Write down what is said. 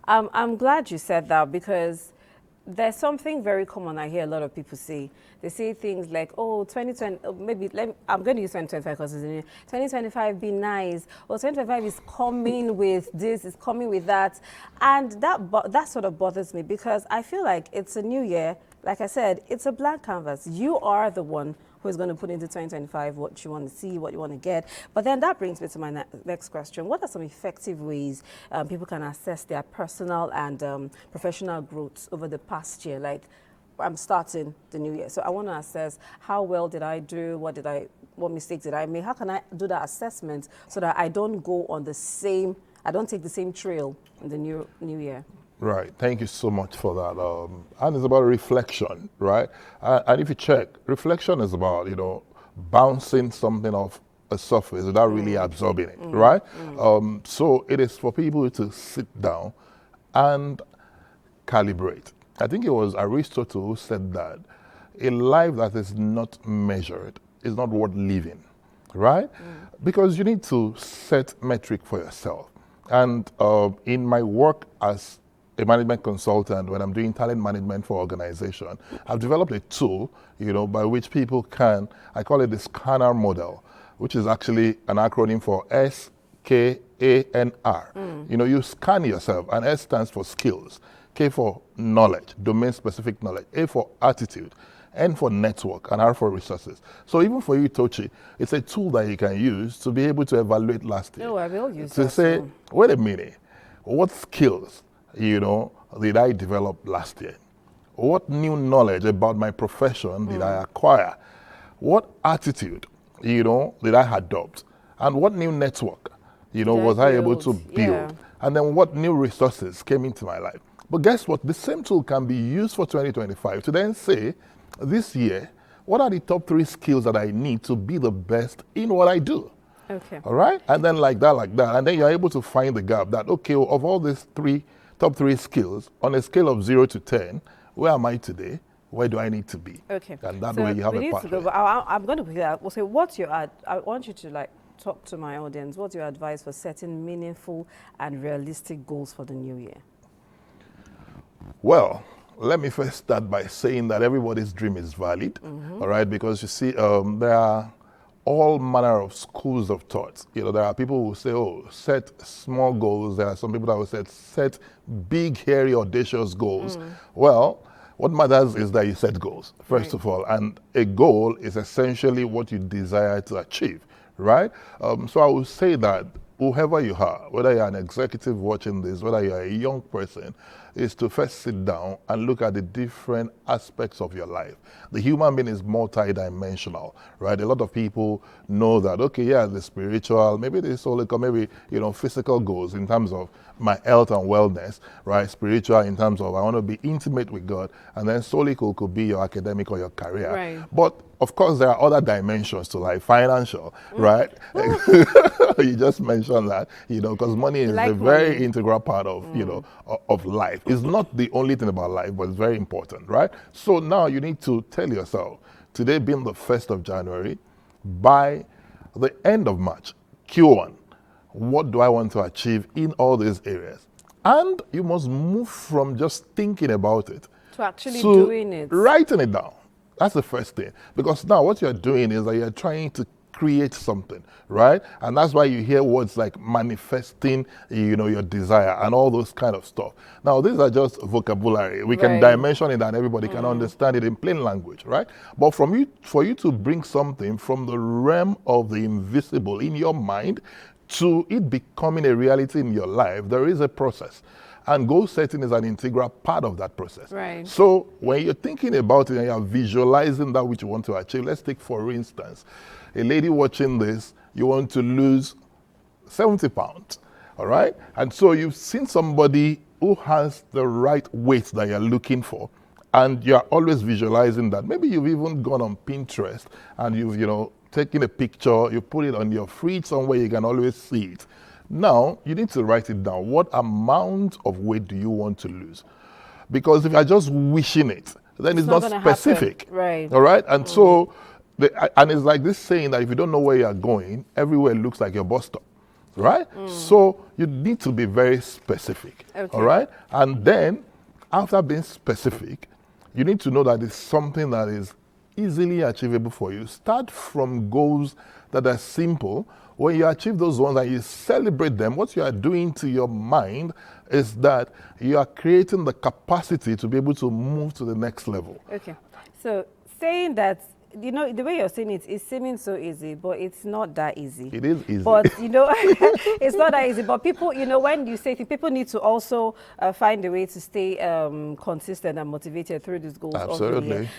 I'm glad you said that because there's something very common I hear a lot of people say. They say things like, oh, 2020, I'm going to use 2025 because it's new. 2025 be nice. Or 2025 is coming with this, is coming with that. And that sort of bothers me because I feel like it's a new year. Like I said, it's a blank canvas. You are the one who is going to put into 2025 what you want to see, what you want to get. But then that brings me to my next question. What are some effective ways people can assess their personal and professional growth over the past year? Like, I'm starting the new year, so I want to assess how well did I do, what mistakes did I make, how can I do that assessment so that I don't take the same trail in the new year. Right. Thank you so much for that. And it's about reflection, right? And if you check, reflection is about, bouncing something off a surface without really absorbing it, right? So it is for people to sit down and calibrate. I think it was Aristotle who said that a life that is not measured is not worth living, right? Because you need to set metric for yourself. And in my work as a management consultant, when I'm doing talent management for organization, I've developed a tool, by which people can, I call it the scanner model, which is actually an acronym for SKANR. You scan yourself, and S stands for skills, K for knowledge, domain-specific knowledge, A for attitude, N for network, and R for resources. So even for you, Tochi, it's a tool that you can use to be able to evaluate last year. No, I will use to that. say, wait a minute, what skills did I develop last year? What new knowledge about my profession did I acquire? What attitude, did I adopt? And what new network, was I able to build? Yeah. And then what new resources came into my life? But guess what? The same tool can be used for 2025 to then say, this year, what are the top 3 skills that I need to be the best in what I do? Okay. All right? And then like that. And then you're able to find the gap that, okay, of all these top 3 skills, on a scale of 0 to 10, where am I today? Where do I need to be? Okay. And that way you have a pathway. I'm going to put that. So what's your I want you to talk to my audience. What's your advice for setting meaningful and realistic goals for the new year? Well, let me first start by saying that everybody's dream is valid, all right? Because you see, there are all manner of schools of thought. There are people who say, oh, set small goals. There are some people that will say, set big, hairy, audacious goals. Well, what matters is that you set goals, first of all. And a goal is essentially what you desire to achieve, right? So I would say that whoever you are, whether you're an executive watching this, whether you're a young person, is to first sit down and look at the different aspects of your life. The human being is multi-dimensional, right? A lot of people know that, okay, yeah, the spiritual, maybe the solical, maybe, physical goals in terms of my health and wellness, right? Spiritual in terms of I want to be intimate with God, and then solical could be your academic or your career. Right. But of course, there are other dimensions to life, financial, right? You just mentioned that, because money is a very integral part of, of life. It's not the only thing about life, but it's very important, right? So now you need to tell yourself, today being the 1st of January, by the end of March, Q1, what do I want to achieve in all these areas? And you must move from just thinking about it to actually doing it. Writing it down. That's the first thing. Because now what you're doing is that you're trying to create something, right? And that's why you hear words like manifesting, your desire and all those kind of stuff. Now, these are just vocabulary. We can dimension it and everybody can understand it in plain language, right? But for you to bring something from the realm of the invisible in your mind to it becoming a reality in your life, there is a process. And goal setting is an integral part of that process. Right. So when you're thinking about it and you're visualizing that which you want to achieve, let's take, for instance, a lady watching this, you want to lose 70 pounds, all right? And so you've seen somebody who has the right weight that you're looking for, and you're always visualizing that. Maybe you've even gone on Pinterest and you've, taken a picture, you put it on your fridge somewhere you can always see it. Now, you need to write it down. What amount of weight do you want to lose? Because if you're just wishing it, then it's not specific. Right. All right? And so, and it's like this saying that if you don't know where you're going, everywhere looks like your bus stop. right? So you need to be very specific, Okay. all right? And then after being specific, you need to know that it's something that is easily achievable for you. Start from goals that are simple. When you achieve those ones and you celebrate them, what you are doing to your mind is that you are creating the capacity to be able to move to the next level. Okay. So saying that, you know, the way you're saying it is seeming so easy, but it's not that easy. It is easy. But, you know, it's not that easy. But people, you know, when you say people need to also find a way to stay consistent and motivated through these goals. Absolutely.